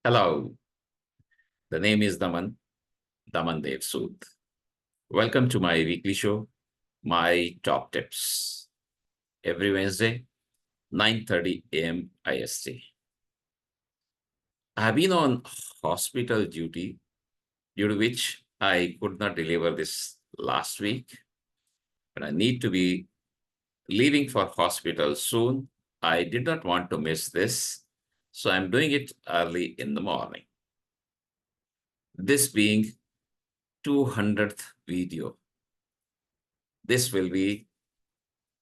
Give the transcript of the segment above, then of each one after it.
Hello, the name is Daman Dev Sood. Welcome to my weekly show, My Top Tips. Every Wednesday, 9:30 a.m. IST. I have been on hospital duty, due to which I could not deliver this last week, but I need to be leaving for hospital soon. I did not want to miss this, so I'm doing it early in the morning. This being 200th video. This will be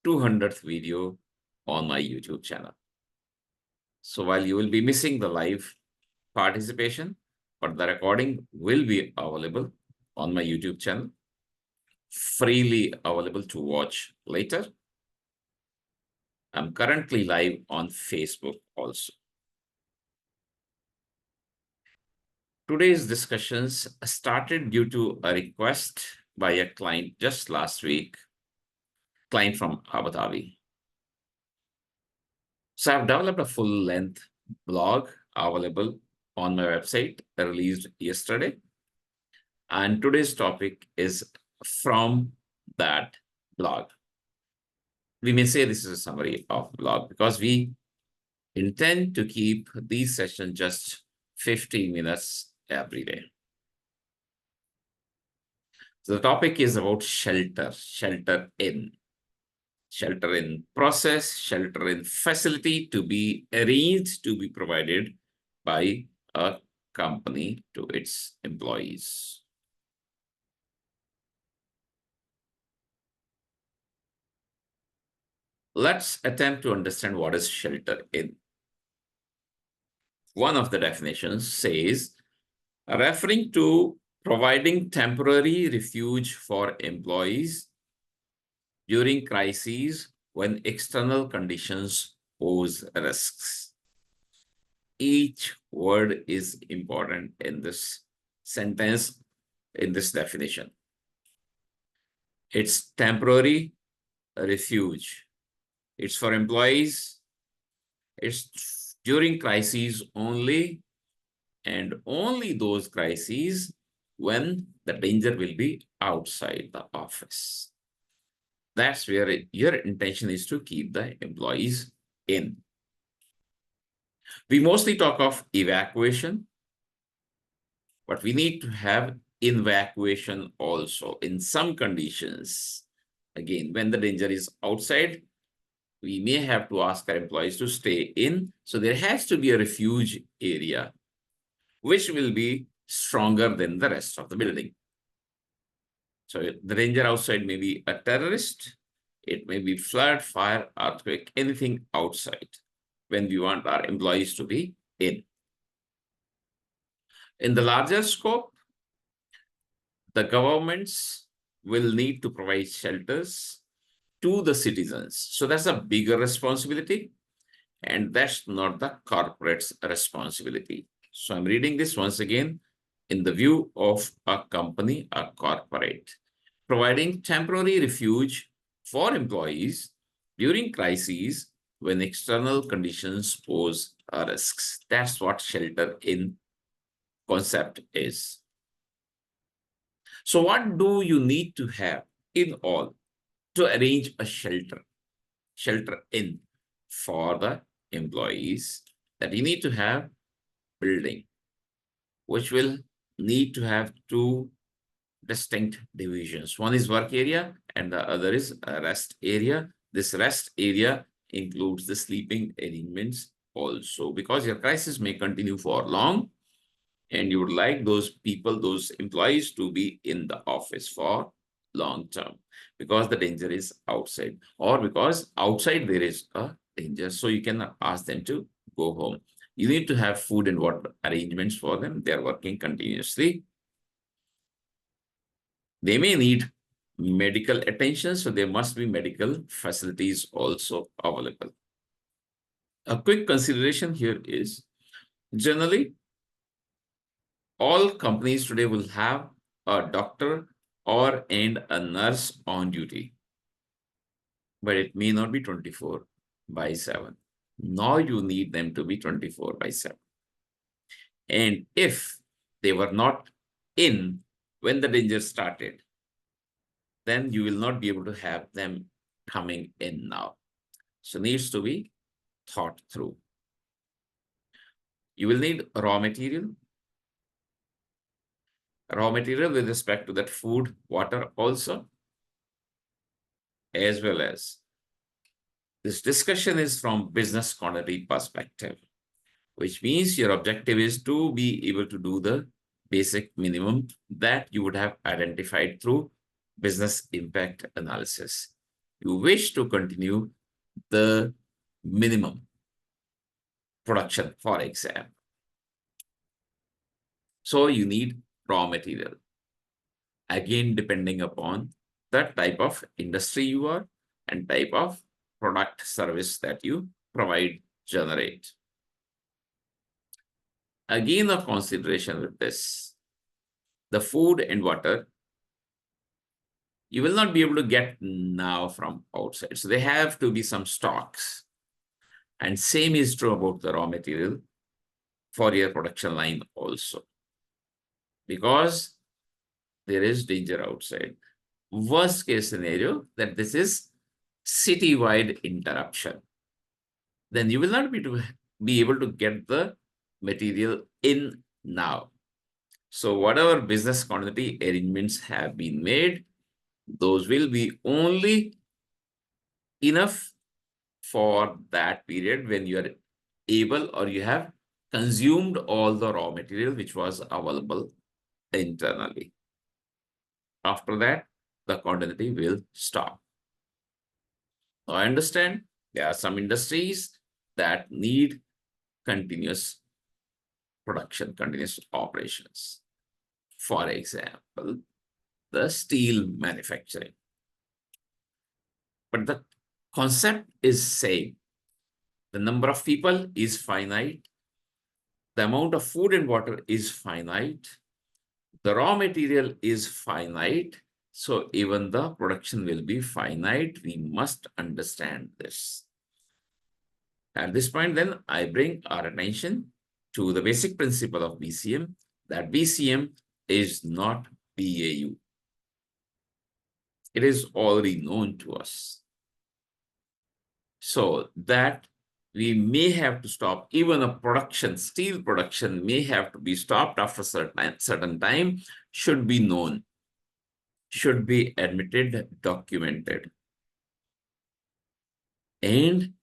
200th video on my YouTube channel. So while you will be missing the live participation, but the recording will be available on my YouTube channel, freely available to watch later. I'm currently live on Facebook also. Today's discussions started due to a request by a client just last week, client from Abu Dhabi. So I've developed a full-length blog available on my website, released yesterday. And today's topic is from that blog. We may say this is a summary of blog because we intend to keep these sessions just 15 minutes every day. So the topic is about shelter in process, shelter in facility to be arranged to be provided by a company to its employees. Let's attempt to understand what is shelter in. One of the definitions says, referring to providing temporary refuge for employees during crises when external conditions pose risks. Each word is important in this sentence, in this definition. It's temporary refuge. It's for employees. It's during crises only, and only those crises when the danger will be outside the office. That's where your intention is to keep the employees in. We mostly talk of evacuation, but we need to have evacuation also in some conditions. Again, when the danger is outside, we may have to ask our employees to stay in. So there has to be a refuge area, which will be stronger than the rest of the building. So the danger outside may be a terrorist, it may be flood, fire, earthquake, anything outside when we want our employees to be in. In the larger scope, the governments will need to provide shelters to the citizens. So that's a bigger responsibility, and that's not the corporate's responsibility. So I'm reading this once again in the view of a company, a corporate, providing temporary refuge for employees during crises when external conditions pose risks. That's what shelter in concept is. So what do you need to have in all to arrange a shelter in for the employees? That you need to have building, which will need to have two distinct divisions. One is work area and the other is a rest area. This rest area includes the sleeping arrangements also, because your crisis may continue for long and you would like those people, those employees to be in the office for long term because the danger is outside, or because outside there is a danger. So you cannot ask them to go home. You need to have food and water arrangements for them. They are working continuously. They may need medical attention, so there must be medical facilities also available. A quick consideration here is, generally, all companies today will have a doctor or and a nurse on duty, but it may not be 24/7. Now you need them to be 24/7. And if they were not in when the danger started, then you will not be able to have them coming in now. So needs to be thought through. You will need raw material with respect to that food, water also, as well as this discussion is from business quantity perspective, which means your objective is to be able to do the basic minimum that you would have identified through business impact analysis. You wish to continue the minimum production, for example. So you need raw material. Again, depending upon the type of industry you are and type of product service that you provide, generate. Again, a consideration with this, the food and water, you will not be able to get now from outside. So there have to be some stocks. And same is true about the raw material for your production line also. Because there is danger outside. Worst case scenario that this is citywide interruption. Then you will not be able to get the material in now. So whatever business continuity arrangements have been made, those will be only enough for that period when you are able or you have consumed all the raw material which was available internally. After that, the continuity will stop. I understand there are some industries that need continuous production, continuous operations. For example, the steel manufacturing. But the concept is same. The number of people is finite. The amount of food and water is finite. The raw material is finite. So even the production will be finite. We must understand this. At this point, then I bring our attention to the basic principle of BCM, that BCM is not BAU. It is already known to us. So that we may have to stop, even a production, steel production may have to be stopped after certain time, should be known, should be admitted, documented. And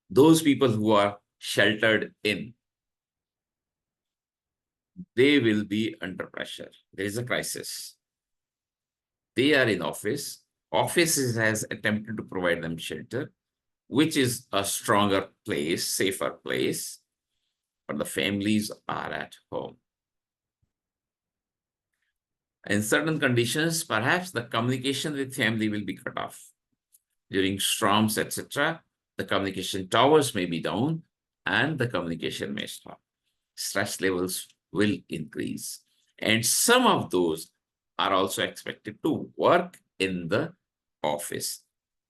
those people who are sheltered in, they will be under pressure. There is a crisis. They are in office. Office has attempted to provide them shelter, which is a stronger place, safer place, but the families are at home. In certain conditions, perhaps the communication with family will be cut off. During storms, etc., the communication towers may be down and the communication may stop. Stress levels will increase. And some of those are also expected to work in the office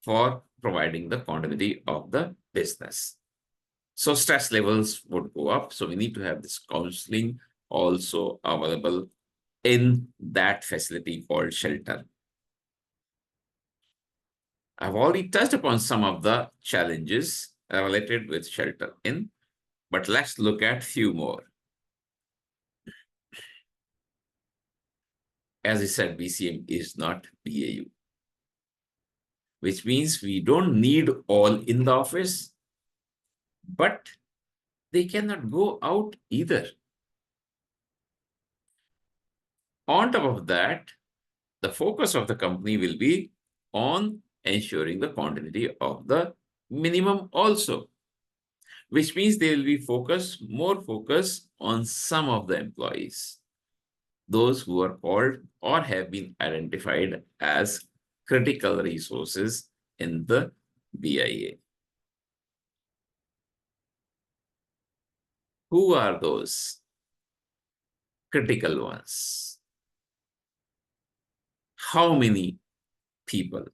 for providing the continuity of the business. So stress levels would go up. So we need to have this counseling also available in that facility called shelter. I've already touched upon some of the challenges related with shelter in, but let's look at few more. As I said, BCM is not BAU, which means we don't need all in the office, but they cannot go out either. On top of that, the focus of the company will be on ensuring the continuity of the minimum also, which means they will be more focused on some of the employees, those who are called or have been identified as critical resources in the BIA. Who are those critical ones? How many people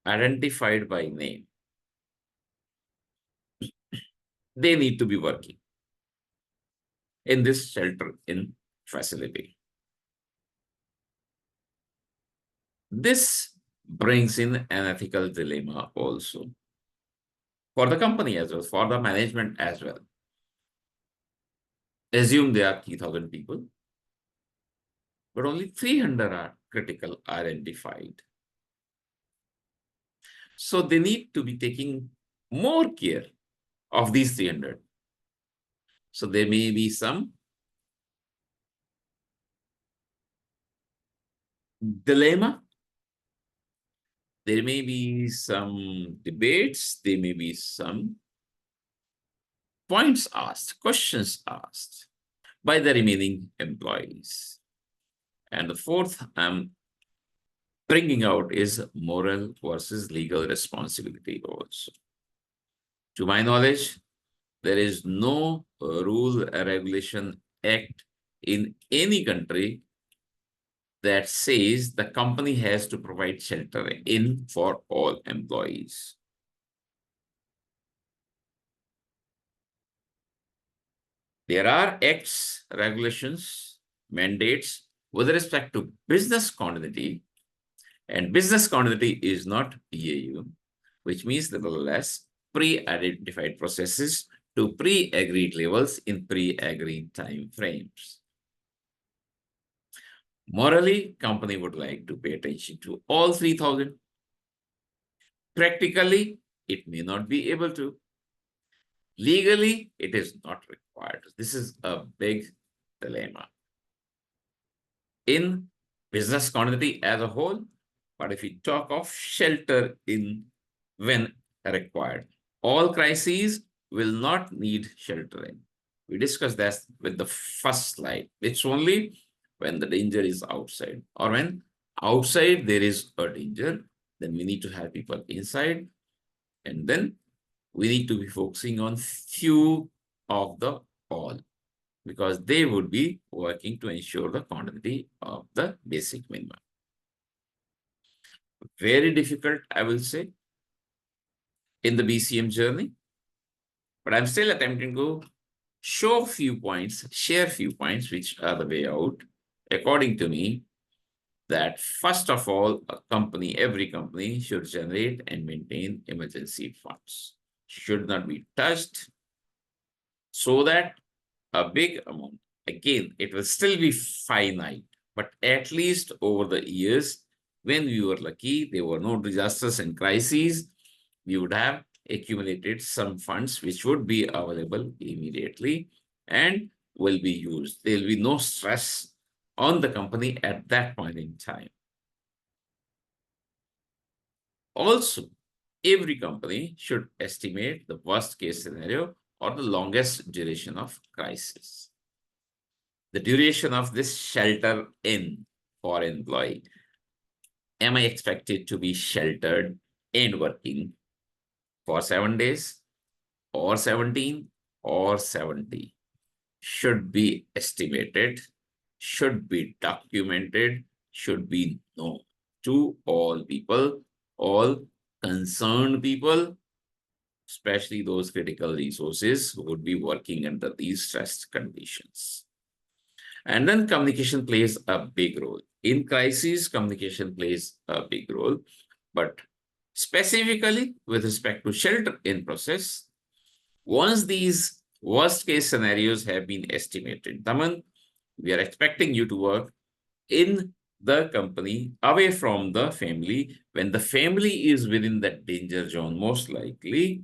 identified by name? They need to be working. in this shelter-in facility. This brings in an ethical dilemma also for the company as well, for the management as well. Assume there are 3,000 people, but only 300 are critical identified. So they need to be taking more care of these 300. So there may be some dilemma. There may be some debates. There may be some points asked, questions asked by the remaining employees. And the fourth I'm bringing out is moral versus legal responsibility also. To my knowledge, there is no rule or regulation act in any country that says the company has to provide shelter in for all employees. There are acts, regulations, mandates with respect to business continuity, and business continuity is not BAU, which means nevertheless pre-identified processes to pre-agreed levels in pre-agreed time frames. Morally, company would like to pay attention to all 3,000. Practically, it may not be able to. Legally, it is not required. This is a big dilemma in business continuity as a whole. But if we talk of shelter in when required, all crises will not need sheltering. We discussed that with the first slide. It's only when the danger is outside, or when outside there is a danger, then we need to have people inside, and then we need to be focusing on few of the all, because they would be working to ensure the quantity of the basic minimum. Very difficult, I will say, in the BCM journey, but I'm still attempting to show few points, share few points, which are the way out, according to me, that first of all, a company, every company should generate and maintain emergency funds, should not be touched, so that a big amount, again, it will still be finite, but at least over the years, when we were lucky, there were no disasters and crises, we would have accumulated some funds which would be available immediately and will be used. There will be no stress on the company at that point in time. Also, every company should estimate the worst case scenario or the longest duration of crisis. The duration of this shelter in for employee. Am I expected to be sheltered and working for 7 days or 17 or 70? Should be estimated, should be documented, should be known to all people, all concerned people, especially those critical resources who would be working under these stressed conditions. And then communication plays a big role. In crises, communication plays a big role, but specifically with respect to shelter in process, once these worst case scenarios have been estimated, Daman, we are expecting you to work in the company away from the family. When the family is within that danger zone, most likely,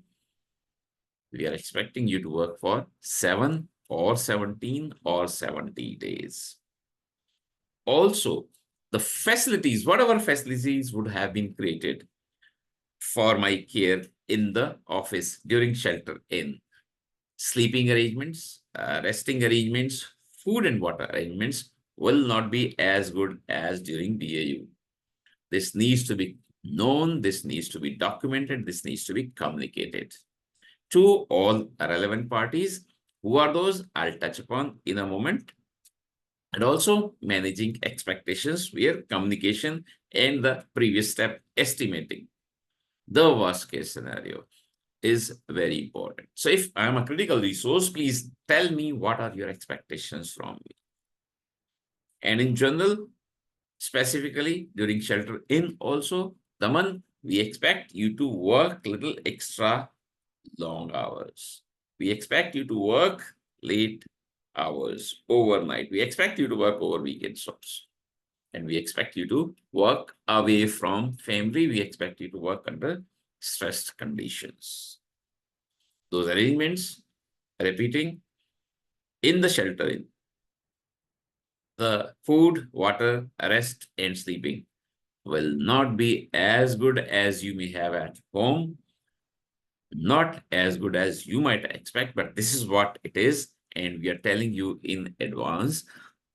we are expecting you to work for 7 or 17 or 70 days. Also, the facilities, whatever facilities would have been created for my care in the office during shelter in, sleeping arrangements, resting arrangements, food and water arrangements will not be as good as during BAU. This needs to be known, this needs to be documented, this needs to be communicated to all relevant parties. Who are those? I'll touch upon in a moment. And also managing expectations where communication and the previous step estimating the worst case scenario. is very important. So if I'm a critical resource, please tell me what are your expectations from me. And in general, specifically during shelter in also, Daman, we expect you to work little extra long hours. We expect you to work late hours, overnight. We expect you to work over weekends also. And we expect you to work away from family. We expect you to work under stressed conditions. Those arrangements, repeating, in the shelter in, the food, water, rest, and sleeping will not be as good as you may have at home, not as good as you might expect, but this is what it is. And we are telling you in advance.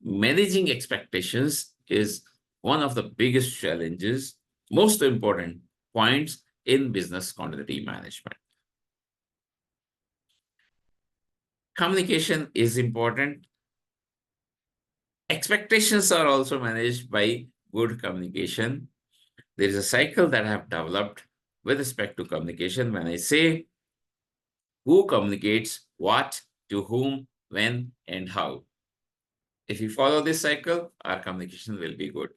Managing expectations is one of the biggest challenges, most important points in business continuity management. Communication is important. Expectations are also managed by good communication. There is a cycle that I have developed with respect to communication. When I say who communicates what, to whom, when, and how. If you follow this cycle, our communication will be good.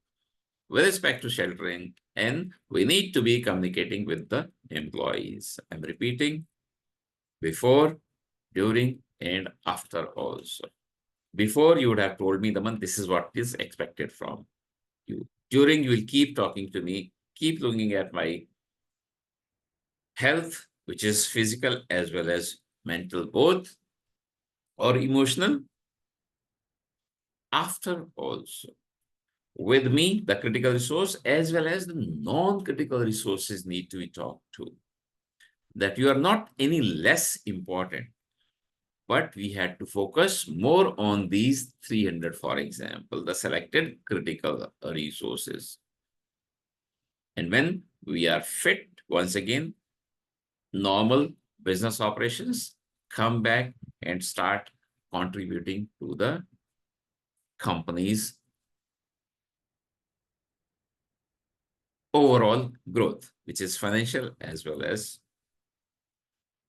With respect to sheltering, and we need to be communicating with the employees. I'm repeating, before, during, and after also. Before, you would have told me, Daman, this is what is expected from you. During, you will keep talking to me, keep looking at my health, which is physical as well as mental, both, or emotional. After also, with me, the critical resource as well as the non-critical resources need to be talked to. That you are not any less important, but we had to focus more on these 300, for example, the selected critical resources. And when we are fit, once again, normal business operations come back and start contributing to the company's overall growth, which is financial as well as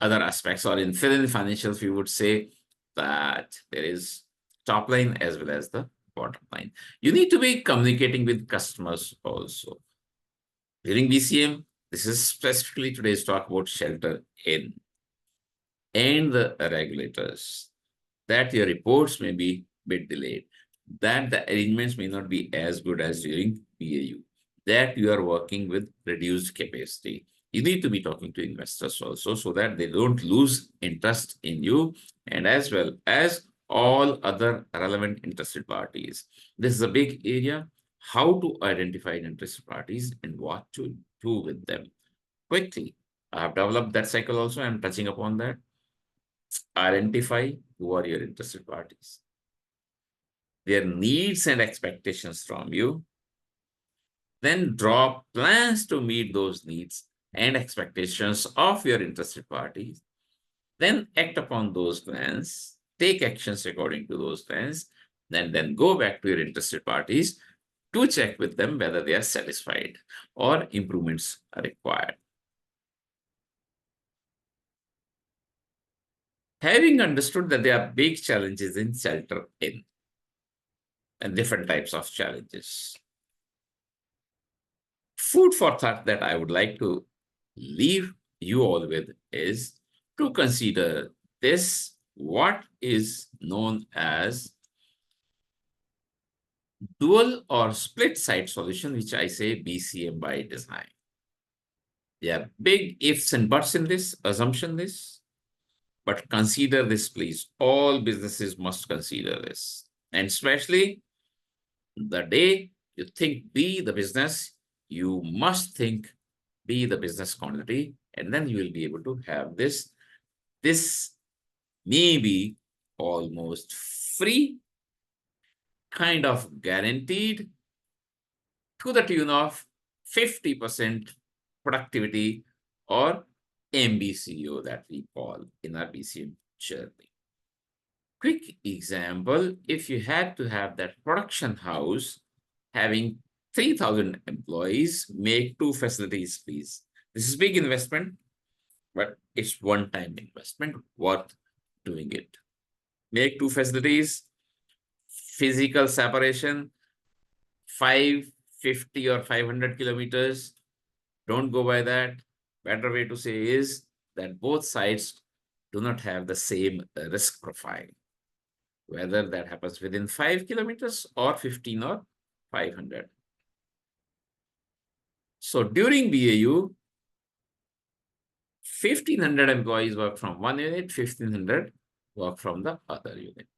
other aspects. Or in financials, we would say that there is top line as well as the bottom line. You need to be communicating with customers also. During BCM, this is specifically today's talk about shelter in and the regulators, that your reports may be a bit delayed, that the arrangements may not be as good as during BAU, that you are working with reduced capacity. You need to be talking to investors also so that they don't lose interest in you, and as well as all other relevant interested parties. This is a big area, how to identify interested parties and what to do with them quickly. I have developed that cycle also. I'm touching upon that. Identify who are your interested parties, their needs and expectations from you, then draw plans to meet those needs and expectations of your interested parties, then act upon those plans, take actions according to those plans, then go back to your interested parties to check with them whether they are satisfied or improvements are required. Having understood that there are big challenges in shelter in and different types of challenges, food for thought that I would like to leave you all with is to consider this, what is known as dual or split site solution, which I say BCM by design. There are big ifs and buts in this, assumption this, but consider this, please. All businesses must consider this. And especially the day you think be the business, you must think be the business quantity, and then you will be able to have this. This may be almost free, kind of guaranteed to the tune of 50% productivity or MBCO that we call in our BCM journey. Quick example, if you had to have that production house having 3,000 employees, make 2 facilities, please. This is big investment, but it's one-time investment worth doing it. Make two facilities, physical separation, 550 or 500 kilometers. Don't go by that. Better way to say is that both sides do not have the same risk profile, whether that happens within 5 kilometers or 15 or 500. So during BAU, 1,500 employees work from one unit, 1,500 work from the other unit.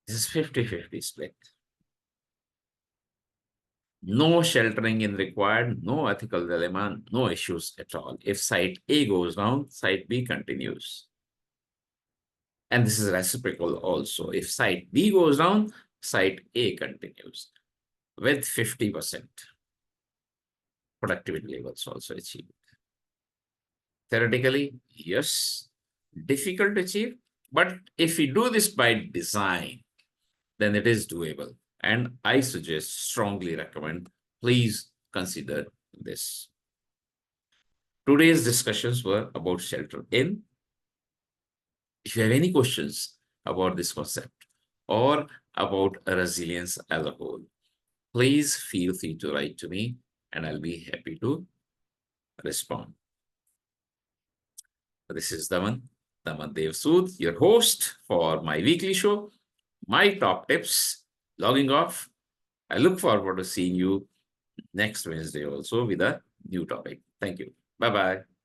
This is 50-50 split. No sheltering in required, no ethical dilemma, no issues at all. If site A goes down, site B continues. And this is reciprocal also. If site B goes down, site A continues with 50% productivity levels also achieved. Theoretically, yes, difficult to achieve, but if we do this by design, then it is doable. And I suggest, strongly recommend, please consider this. Today's discussions were about shelter in. If you have any questions about this concept or about resilience as a whole, please feel free to write to me and I'll be happy to respond. This is Daman Dev Sood, your host for my weekly show, My Top Tips, logging off. I look forward to seeing you next Wednesday also with a new topic. Thank you. Bye-bye.